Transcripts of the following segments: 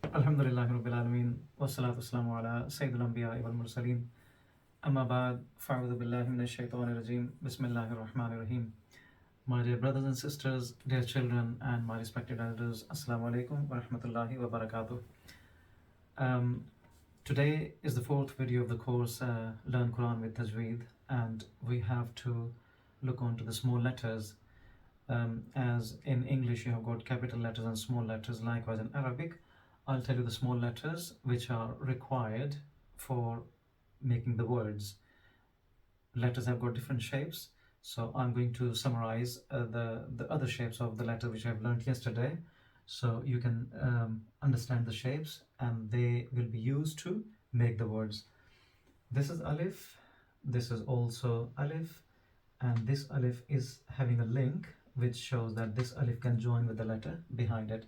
Alhamdulillahi Rabbil Alameen. Wassalatu wassalamu ala Sayyidul Anbiya wal Mursaleen. Amma ba'd. Fa'udhu billahi minash shaitanir rajim. Bismillahir Rahmanir Rahim. My dear brothers and sisters, dear children, and my respected elders, Assalamu alaikum wa rahmatullahi wa barakatuh. Um, Today is the fourth video of the course Learn Quran with Tajweed, and we have to look on to the small letters. As in English you have got capital letters and small letters, likewise in Arabic I'll tell you the small letters which are required for making the words. Letters have got different shapes, so I'm going to summarize the other shapes of the letter which I've learned yesterday, so you can understand the shapes and they will be used to make the words. This is Alif, this is also Alif, and this Alif is having a link which shows that this Alif can join with the letter behind it.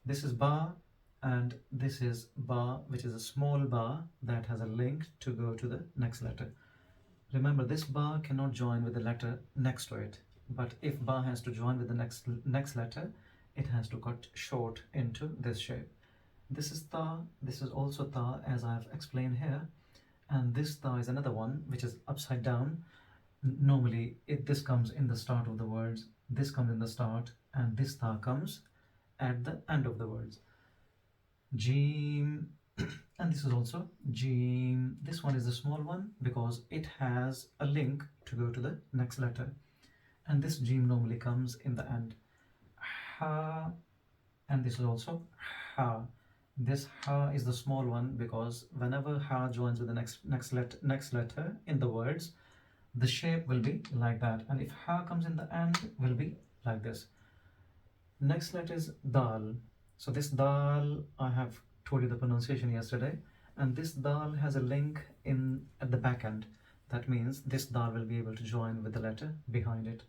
This is Ba, and this is Ba, which is a small Ba that has a link to go to the next letter. Remember, this Ba cannot join with the letter next to it, but if Ba has to join with the next letter, it has to cut short into this shape. This is Ta, this is also Ta, as I have explained here, and this Ta is another one which is upside down. Normally this comes in the start of the words, this comes in the start, and this Ta comes at the end of the words. Jim, and this is also Jim. This one is the small one because it has a link to go to the next letter, and this Jim normally comes in the end. Ha, and this is also Ha. This Ha is the small one because whenever Ha joins with the next letter in the words, the shape will be like that, and if Ha comes in the end, will be like this. Next letter is Dal. So this Dal, I have told you the pronunciation yesterday, and this Dal has a link in at the back end. That means this Dal will be able to join with the letter behind it.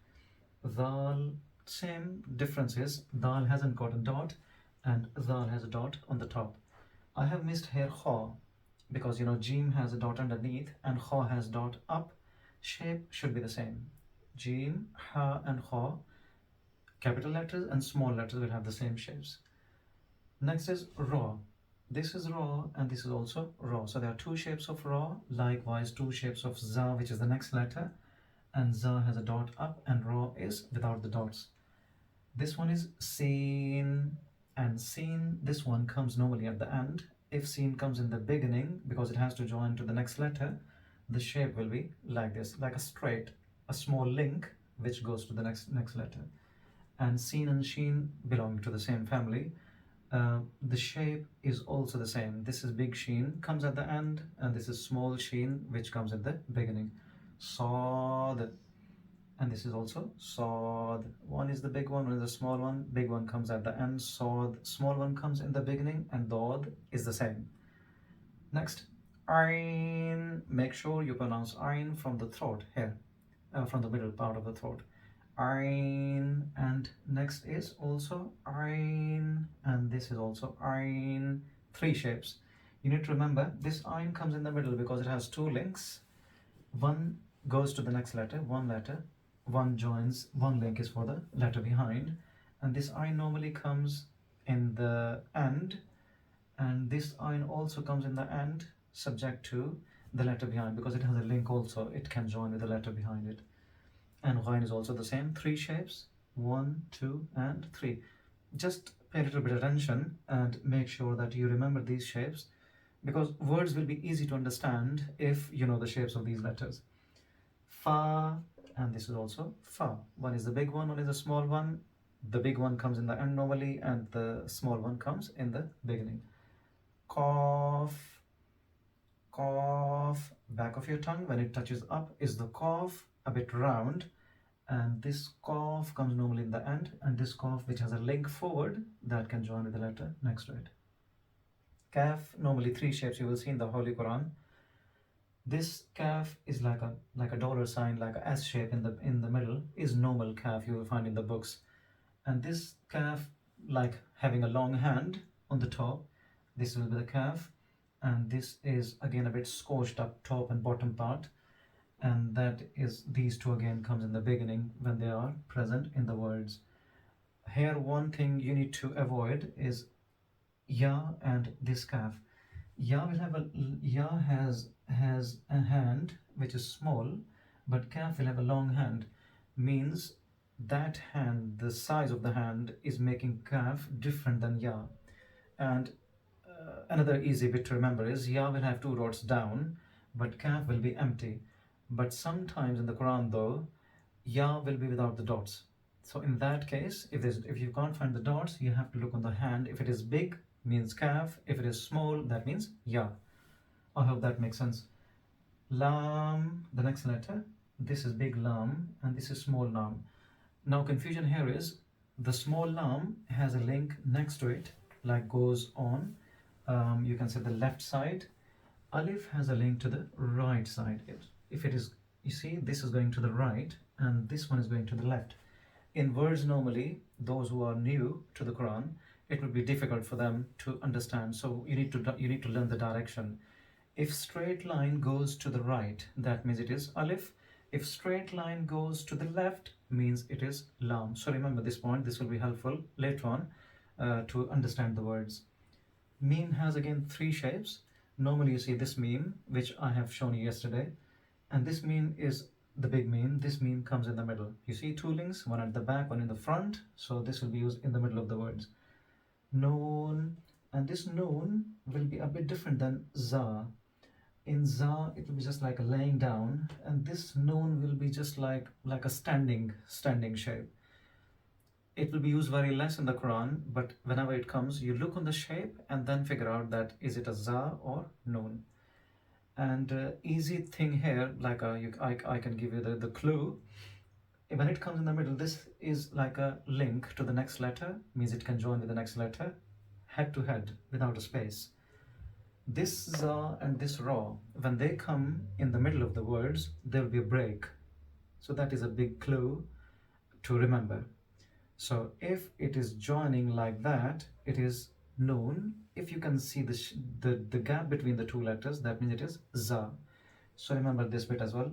Dal, same difference is Dal hasn't got a dot and Dal has a dot on the top. I have missed here Kha because Jim has a dot underneath and Kha has dot up. Shape should be the same. Jim, Ha and Kha, capital letters and small letters will have the same shapes. Next is Ra. This is Ra and this is also Ra. So there are two shapes of Ra, likewise two shapes of Za, which is the next letter, and Za has a dot up and Ra is without the dots. This one is Sin, and Sin, this one comes normally at the end. If Sin comes in the beginning, because it has to join to the next letter, the shape will be like this, like a straight, a small link which goes to the next letter. And Sin and Sheen belong to the same family. The shape is also the same. This is big Sheen, comes at the end, and this is small Sheen, which comes at the beginning. Sad, and this is also Sad. One is the big one is the small one. Big one comes at the end. Sad, small one comes in the beginning, and Dod is the same. Next, Ain. Make sure you pronounce Ain from the throat here, from the middle part of the throat. Ain, and next is also Ain, and this is also Ain. Three shapes. You need to remember this Ain comes in the middle because it has two links. One goes to the next letter, one joins, one link is for the letter behind, and this Ain normally comes in the end, and this Ain also comes in the end, subject to the letter behind, because it has a link also, it can join with the letter behind it. And Ghain is also the same, three shapes, 1, 2, and 3. Just pay a little bit of attention and make sure that you remember these shapes, because words will be easy to understand if you know the shapes of these letters. Fa, and this is also Fa. One is the big one is the small one. The big one comes in the end normally, and the small one comes in the beginning. Qaf, Qaf, back of your tongue when it touches up is the Qaf, a bit round, and this Qaf comes normally in the end, and this Qaf, which has a link forward, that can join with the letter next to it. Kaf, normally three shapes you will see in the Holy Quran. This Kaf is like a dollar sign, like a S shape in the middle, is normal Kaf you will find in the books. And this Kaf, like having a long hand on the top, this will be the Kaf, and this is again a bit scorched up top and bottom part, and that is, these two again comes in the beginning when they are present in the words. Here one thing you need to avoid is Ya and this kaf. Ya will have a Ya has a hand which is small, but kaf will have a long hand. Means that hand, the size of the hand, is making kaf different than ya. And another easy bit to remember is ya will have two dots down, but kaf will be empty. But sometimes in the Quran, though, ya will be without the dots. So in that case, if you can't find the dots, you have to look on the hand. If it is big, means kaf. If it is small, that means ya. I hope that makes sense. Lam, the next letter. This is big lam, and this is small lam. Now confusion here is the small lam has a link next to it, like goes on. You can say the left side. Alif has a link to the right side. If it is, you see, this is going to the right, and this one is going to the left. In words, normally, those who are new to the Quran, it would be difficult for them to understand. So you need to learn the direction. If straight line goes to the right, that means it is alif. If straight line goes to the left, means it is lam. So remember this point. This will be helpful later on to understand the words. Meme has again three shapes. Normally you see this meme, which I have shown you yesterday, and this meme is the big meme. This meme comes in the middle. You see two links, one at the back, one in the front. So this will be used in the middle of the words. Noon, and this noon will be a bit different than za. In za, it will be just like a laying down, and this noon will be just like a standing shape. It will be used very less in the Quran, but whenever it comes, you look on the shape and then figure out that is it a za or noon. And easy thing here, like I can give you the clue. When it comes in the middle, this is like a link to the next letter, means it can join with the next letter, head to head, without a space. This za and this ra, when they come in the middle of the words, there will be a break. So that is a big clue to remember. So if it is joining like that, it is noon. If you can see the gap between the two letters, that means it is za. So remember this bit as well.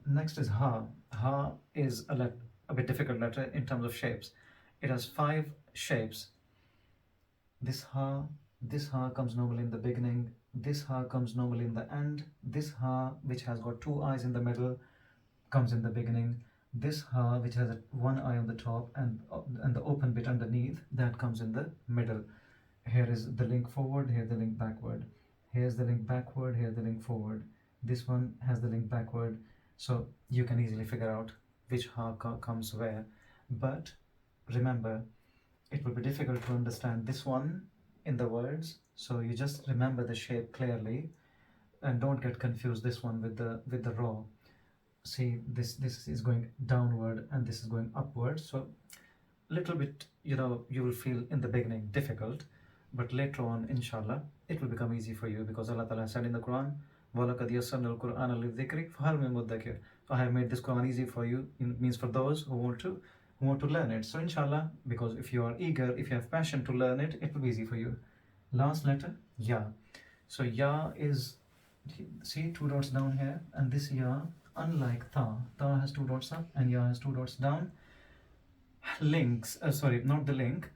Next is ha. Ha is a bit difficult letter in terms of shapes. It has 5 shapes. This ha comes normally in the beginning. This ha comes normally in the end. This ha, which has got 2 eyes in the middle, comes in the beginning. This ha, which has one eye on the top and the open bit underneath, that comes in the middle. Here is the link forward, here the link backward. Here's the link backward, here's the link forward. This one has the link backward. So you can easily figure out which ha comes where. But remember, it will be difficult to understand this one in the words. So you just remember the shape clearly and don't get confused this one with the raw. See, this is going downward and this is going upward. So little bit, you will feel in the beginning difficult, but later on, inshallah, it will become easy for you, because Allah Ta'ala said in the Quran, وَلَقَدْ يَسَّرْنَا الْقُرْآنَ لِلذِّكْرِ فَهَلْ مِن مُدَّكِرٍ. I have made this Quran easy for you. It means for those who want to learn it. So inshallah, because if you are eager, if you have passion to learn it, it will be easy for you. Last letter, ya. So ya is, see, 2 dots down here, and this ya, unlike ta has 2 dots up and ya has 2 dots down. Links, sorry, not the link,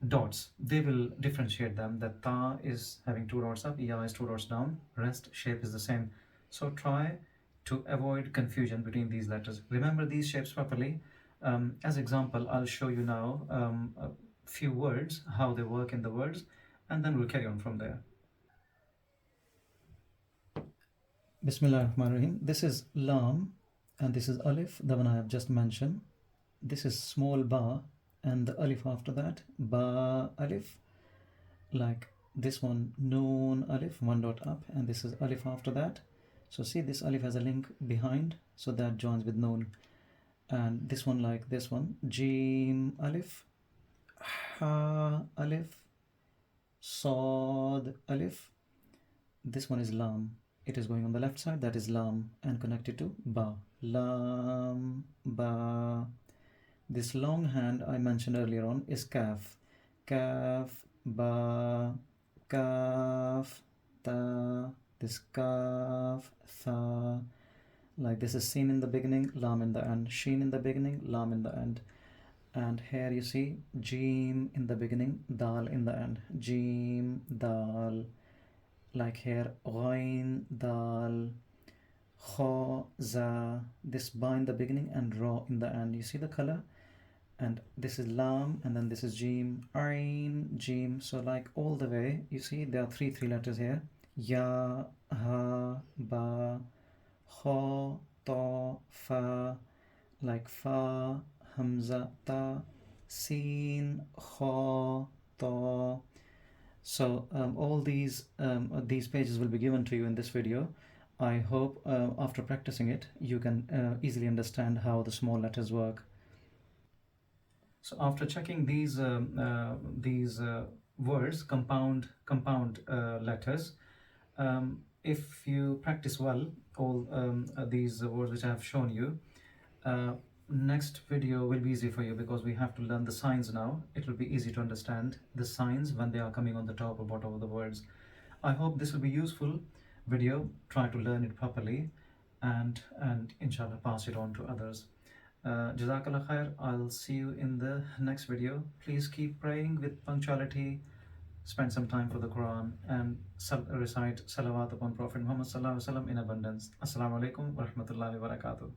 dots, they will differentiate them, that ta is having 2 dots up, ya is 2 dots down, rest shape is the same. So try to avoid confusion between these letters. Remember these shapes properly. As example, I'll show you now a few words, how they work in the words, and then we'll carry on from there. Bismillah ar-Rahman ar-Rahim. This is lam and this is alif, the one I have just mentioned. This is small ba and the alif after that, ba alif, like this one, noon alif, 1 dot up, and this is alif after that. So see, this alif has a link behind, so that joins with noon. And this one, like this one, jim alif, ha alif, sad alif. This one is lam. It is going on the left side, that is lam, and connected to ba. Lam, ba. This long hand I mentioned earlier on is kaf. Kaf, ba, kaf, ta. This kaf, tha. Like this is seen in the beginning, lam in the end. Sheen in the beginning, lam in the end. And here you see Jim in the beginning, Dal in the end. Jim, Dal. Like here, Ghain, Dal, Kha, Za. This Ba in the beginning and Ra in the end. You see the color? And this is Lam, and then this is Jim, Ain, Jim. So like all the way, you see there are three letters here. Ya, Ha, Ba, Kha, Ta, Fa. Like Fa, Hamza, Ta, Sin, Kha, Ta. So all these pages will be given to you in this video. I hope after practicing it, you can easily understand how the small letters work. So after checking these words, compound letters, if you practice well all these words which I have shown you, next video will be easy for you because we have to learn the signs now. It will be easy to understand the signs when they are coming on the top or bottom of the words. I hope this will be useful video. Try to learn it properly and inshallah pass it on to others. Jazakallah khair. I'll see you in the next video. Please keep praying with punctuality, spend some time for the Quran, and recite salawat upon Prophet Muhammad sallallahu alaihi wasallam in abundance. Assalamu alaikum wa rahmatullahi wa barakatuh.